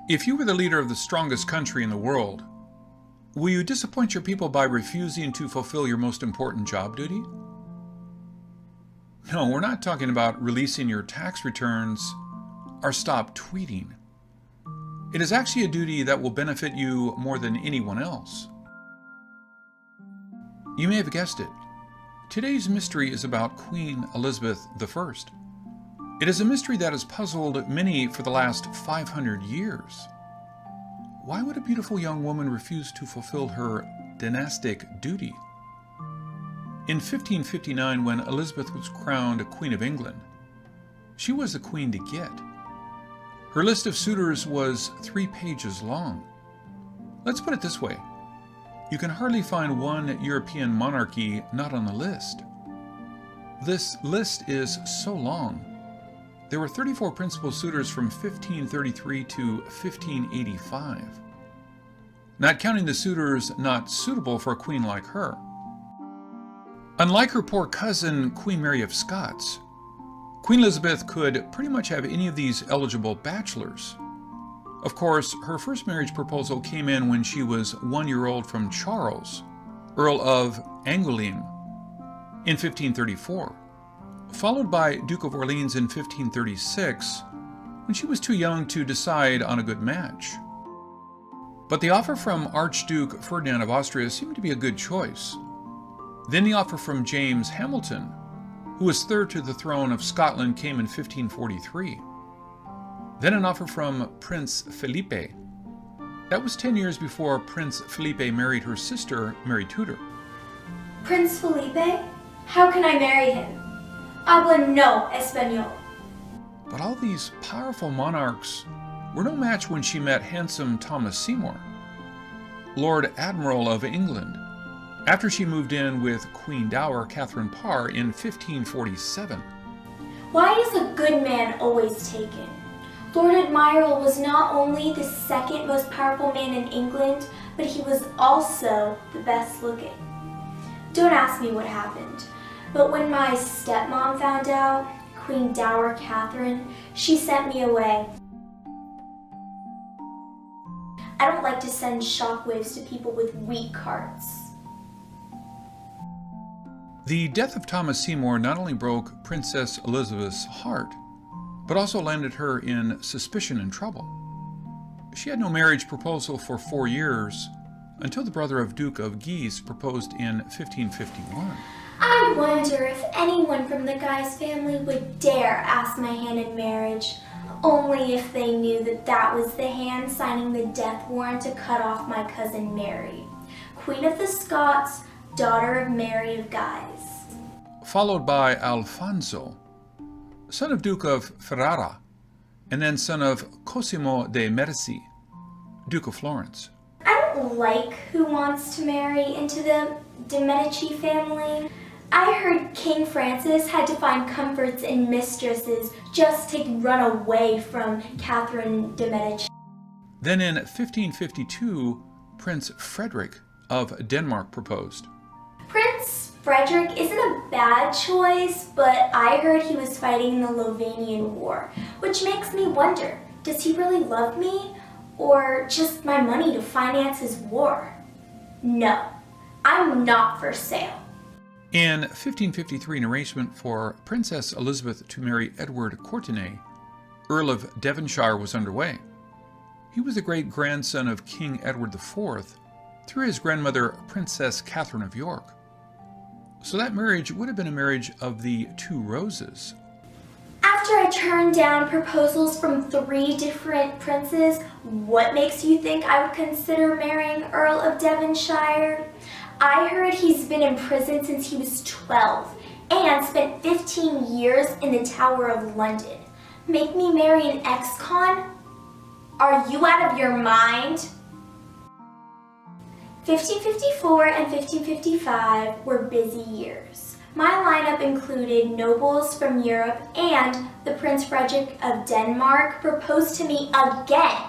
If you were the leader of the strongest country in the world, will you disappoint your people by refusing to fulfill your most important job duty? No, we're not talking about releasing your tax returns or stop tweeting. It is actually a duty that will benefit you more than anyone else. You may have guessed it. Today's mystery is about Queen Elizabeth I. It is a mystery that has puzzled many for the last 500 years. Why would a beautiful young woman refuse to fulfill her dynastic duty? In 1559, when Elizabeth was crowned Queen of England, she was the queen to get. Her list of suitors was 3 pages long. Let's put it this way. You can hardly find one European monarchy not on the list. This list is so long. There were 34 principal suitors from 1533 to 1585, not counting the suitors not suitable for a queen like her. Unlike her poor cousin, Queen Mary of Scots, Queen Elizabeth could pretty much have any of these eligible bachelors. Of course, her first marriage proposal came in when she was 1 year old from Charles, Earl of Angoulême, in 1534, followed by Duke of Orleans in 1536, when she was too young to decide on a good match. But the offer from Archduke Ferdinand of Austria seemed to be a good choice. Then the offer from James Hamilton, who was third to the throne of Scotland, came in 1543. Then an offer from Prince Felipe. That was 10 years before Prince Felipe married her sister, Mary Tudor. Prince Felipe? How can I marry him? Habla no español. But all these powerful monarchs were no match when she met handsome Thomas Seymour, Lord Admiral of England, after she moved in with Queen Dowager Catherine Parr in 1547. Why is a good man always taken? Lord Admiral was not only the second most powerful man in England, but he was also the best looking. Don't ask me what happened, but when my stepmom found out, Queen Dowager Catherine, she sent me away. I don't like to send shockwaves to people with weak hearts. The death of Thomas Seymour not only broke Princess Elizabeth's heart, but also landed her in suspicion and trouble. She had no marriage proposal for 4 years until the brother of Duke of Guise proposed in 1551. I wonder if anyone from the Guise family would dare ask my hand in marriage, only if they knew that that was the hand signing the death warrant to cut off my cousin Mary, Queen of the Scots, daughter of Mary of Guise. Followed by Alfonso, son of Duke of Ferrara, and then son of Cosimo de' Medici, Duke of Florence. I don't like who wants to marry into the de' Medici family. I heard King Francis had to find comforts in mistresses just to run away from Catherine de' Medici. Then in 1552, Prince Frederick of Denmark proposed. Prince Frederick isn't a bad choice, but I heard he was fighting the Lovanian War, which makes me wonder, does he really love me, or just my money to finance his war? No, I'm not for sale. In 1553, an arrangement for Princess Elizabeth to marry Edward Courtenay, Earl of Devonshire, was underway. He was the great-grandson of King Edward IV through his grandmother, Princess Catherine of York. So that marriage would have been a marriage of the 2 roses. After I turned down proposals from 3 different princes, what makes you think I would consider marrying Earl of Devonshire? I heard he's been in prison since he was 12 and spent 15 years in the Tower of London. Make me marry an ex-con? Are you out of your mind? 1554 and 1555 were busy years. My lineup included nobles from Europe, and the Prince Frederick of Denmark proposed to me again.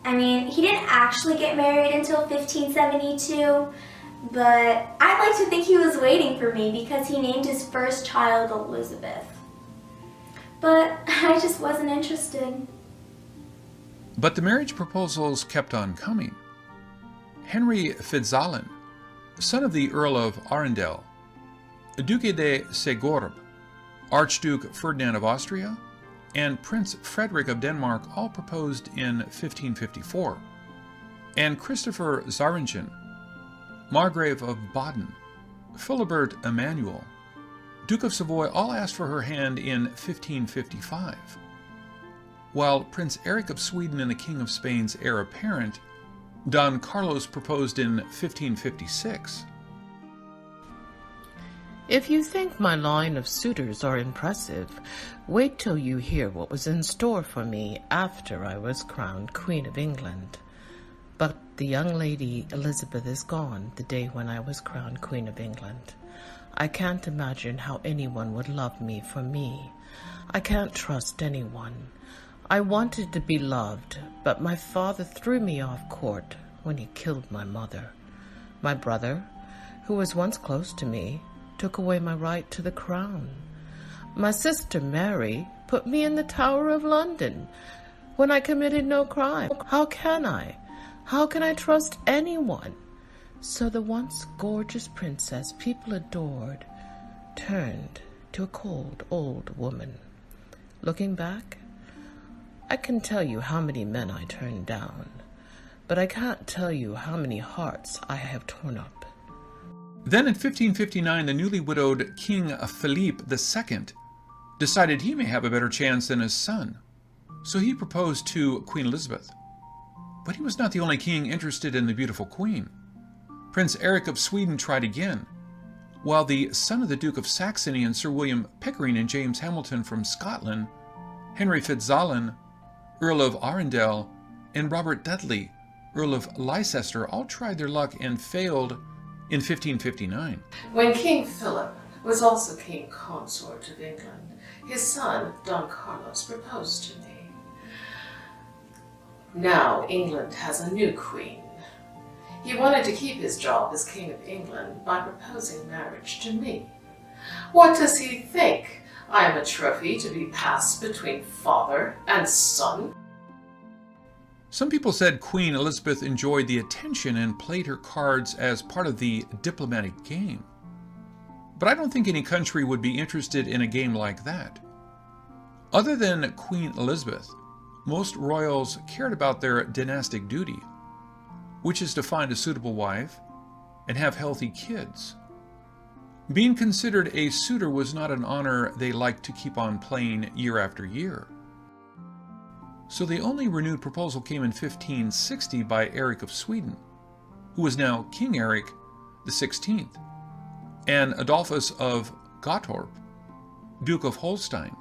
I mean, he didn't actually get married until 1572, but I'd like to think he was waiting for me because he named his first child Elizabeth. But I just wasn't interested. But the marriage proposals kept on coming. Henry Fitzalan, son of the Earl of Arundel, Duque de Segorbe, Archduke Ferdinand of Austria, and Prince Frederick of Denmark all proposed in 1554, and Christopher Zaringen, Margrave of Baden, Philibert Emanuel, Duke of Savoy all asked for her hand in 1555, while Prince Eric of Sweden and the King of Spain's heir apparent, Don Carlos, proposed in 1556. If you think my line of suitors are impressive, wait till you hear what was in store for me after I was crowned Queen of England. But the young lady Elizabeth is gone the day when I was crowned Queen of England. I can't imagine how anyone would love me for me. I can't trust anyone. I wanted to be loved, but my father threw me off court when he killed my mother. My brother, who was once close to me, took away my right to the crown. My sister Mary put me in the Tower of London when I committed no crime. How can I? How can I trust anyone? So the once gorgeous princess people adored turned to a cold old woman. Looking back, I can tell you how many men I turned down, but I can't tell you how many hearts I have torn up. Then in 1559, the newly widowed King Philippe II decided he may have a better chance than his son, so he proposed to Queen Elizabeth. But he was not the only king interested in the beautiful queen. Prince Eric of Sweden tried again, while the son of the Duke of Saxony and Sir William Pickering and James Hamilton from Scotland, Henry Fitzalan, Earl of Arundel, and Robert Dudley, Earl of Leicester, all tried their luck and failed in 1559. When King Philip was also King Consort of England, his son, Don Carlos, proposed to me. Now England has a new queen. He wanted to keep his job as King of England by proposing marriage to me. What does he think? I am a trophy to be passed between father and son? Some people said Queen Elizabeth enjoyed the attention and played her cards as part of the diplomatic game. But I don't think any country would be interested in a game like that. Other than Queen Elizabeth, most royals cared about their dynastic duty, which is to find a suitable wife and have healthy kids. Being considered a suitor was not an honor they liked to keep on playing year after year. So the only renewed proposal came in 1560 by Eric of Sweden, who was now King Eric XVI, and Adolphus of Gottorp, Duke of Holstein.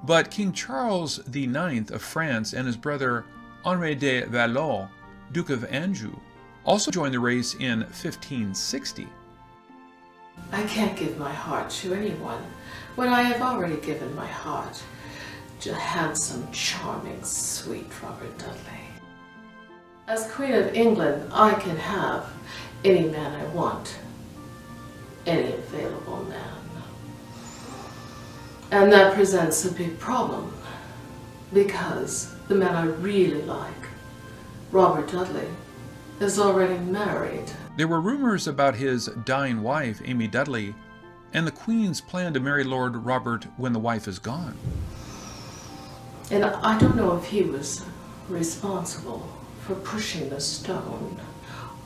But King Charles IX of France and his brother Henri de Valois, Duke of Anjou, also joined the race in 1560. I can't give my heart to anyone when I have already given my heart to handsome, charming, sweet Robert Dudley. As Queen of England, I can have any man I want, any available man. And that presents a big problem, because the man I really like, Robert Dudley, is already married. There were rumors about his dying wife, Amy Dudley, and the Queen's plan to marry Lord Robert when the wife is gone. And I don't know if he was responsible for pushing the stone,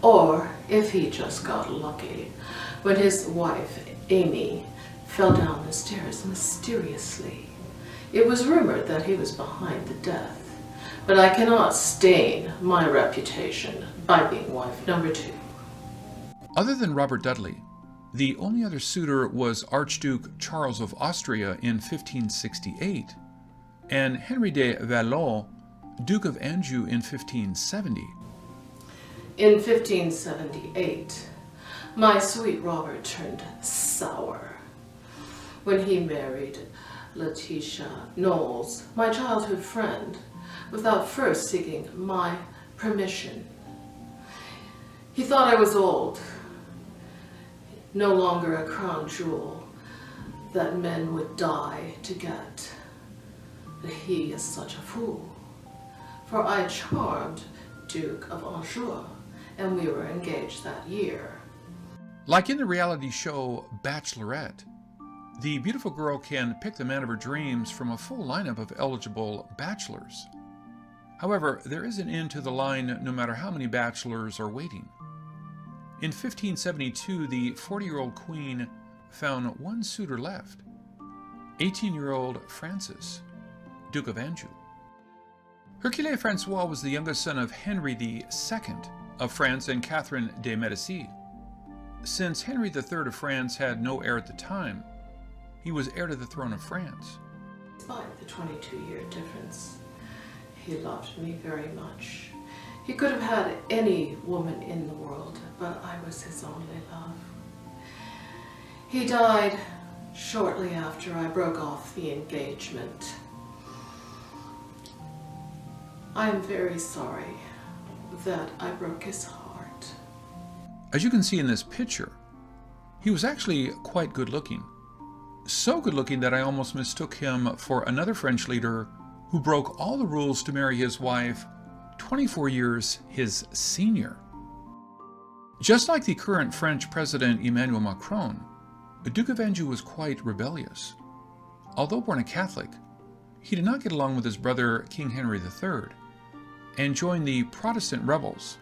or if he just got lucky when his wife, Amy, fell down the stairs mysteriously. It was rumored that he was behind the death, but I cannot stain my reputation by being wife number 2. Other than Robert Dudley, the only other suitor was Archduke Charles of Austria in 1568, and Henry de Valois, Duke of Anjou in 1570. In 1578, my sweet Robert turned sour when he married Letitia Knowles, my childhood friend, without first seeking my permission. He thought I was old, no longer a crown jewel that men would die to get. But he is such a fool. for I charmed Duke of Anjou, and we were engaged that year. Like in the reality show Bachelorette, the beautiful girl can pick the man of her dreams from a full lineup of eligible bachelors. However, there is an end to the line no matter how many bachelors are waiting. In 1572, the 40-year-old queen found one suitor left, 18-year-old Francis, Duke of Anjou. Hercule Francois was the youngest son of Henry II of France and Catherine de Medici. Since Henry III of France had no heir at the time, he was heir to the throne of France. Despite the 22-year difference, he loved me very much. He could have had any woman in the world, but I was his only love. He died shortly after I broke off the engagement. I am very sorry that I broke his heart. As you can see in this picture, he was actually quite good looking. So good looking that I almost mistook him for another French leader who broke all the rules to marry his wife 24 years his senior. Just like the current French President Emmanuel Macron, the Duke of Anjou was quite rebellious. Although born a Catholic, he did not get along with his brother King Henry III and joined the Protestant rebels,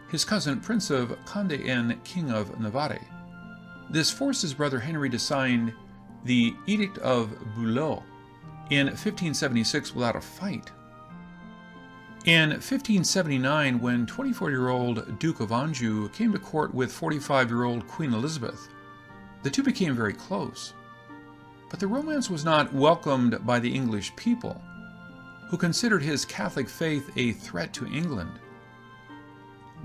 his cousin Prince of Condé and King of Navarre. This forced his brother Henry to sign the Edict of Boulogne in 1576 without a fight. In 1579, when 24-year-old Duke of Anjou came to court with 45-year-old Queen Elizabeth, the two became very close. But the romance was not welcomed by the English people, who considered his Catholic faith a threat to England.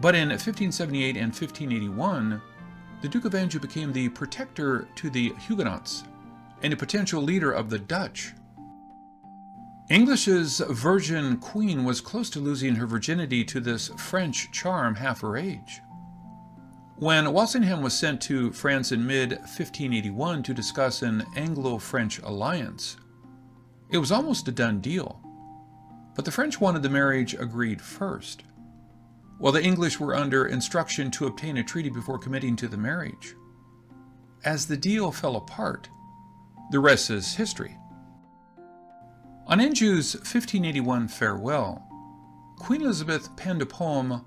But in 1578 and 1581, the Duke of Anjou became the protector to the Huguenots and a potential leader of the Dutch. English's virgin queen was close to losing her virginity to this French charm half her age. When Walsingham was sent to France in mid-1581 to discuss an Anglo-French alliance, it was almost a done deal. But the French wanted the marriage agreed first, while the English were under instruction to obtain a treaty before committing to the marriage. As the deal fell apart, the rest is history. On Anjou's 1581 farewell, Queen Elizabeth penned a poem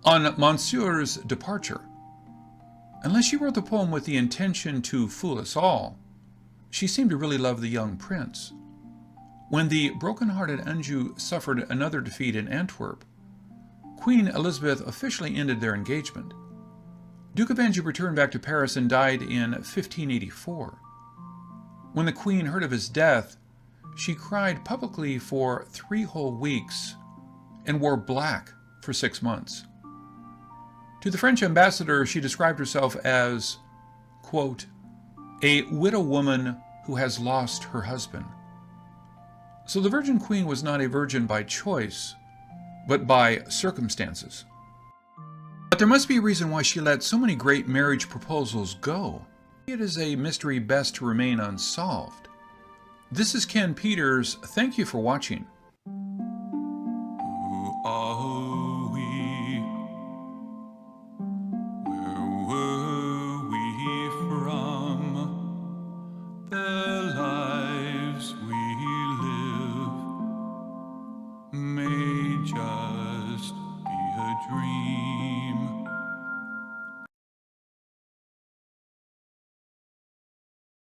on Monsieur's departure. Unless she wrote the poem with the intention to fool us all, she seemed to really love the young prince. When the broken-hearted Anjou suffered another defeat in Antwerp, Queen Elizabeth officially ended their engagement. Duke of Anjou returned back to Paris and died in 1584. When the Queen heard of his death, she cried publicly for 3 whole weeks and wore black for 6 months. To the French ambassador, she described herself as, quote, a widow woman who has lost her husband. So the Virgin Queen was not a virgin by choice, but by circumstances. But there must be a reason why she let so many great marriage proposals go. It is a mystery best to remain unsolved. This is Ken Peters. Thank you for watching. Who are we? Where were we from? The lives we live may just be a dream.